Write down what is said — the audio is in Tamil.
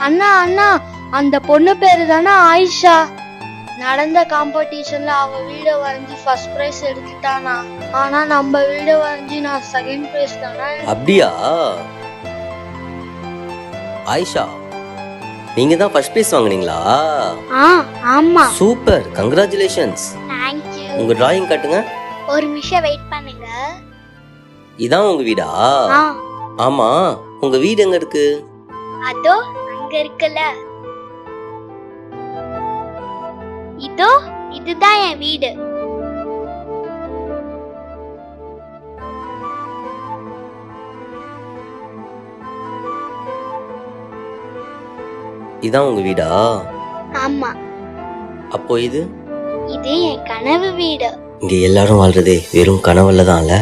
அண்ணா அண்ணா, அந்த பொண்ணு பேரு தானே ஆயிஷா? நடந்த காம்படிஷன்ல அவ வீடியோ வரைஞ்சி ஃபர்ஸ்ட் பிரைஸ் எடுத்துட்டானா. ஆனா நம்ம வீடியோ வரைஞ்சி நான் செகண்ட் பிரைஸ் தானே. அப்படியா? ஆயிஷா, நீங்க தான் ஃபர்ஸ்ட் பிரைஸ் வாங்குனீங்களா? ஆமா. Super, congratulations. Thank you. உங்க டிராயிங் காட்டுங்க. ஒரு நிமிஷம் வெயிட் பண்ணுங்க. இதான் உங்க வீடா? ஆமா, உங்க வீடு எங்க இருக்கு? அதோ அங்க இருக்குல்ல. இதோ இதுதான் என் வீடு. இதான் உங்க வீடா? ஆமா. அப்போ இது என் கனவு வீடு. இங்க எல்லாரும் வாழ்றதே வெறும் கனவுல தான்ல.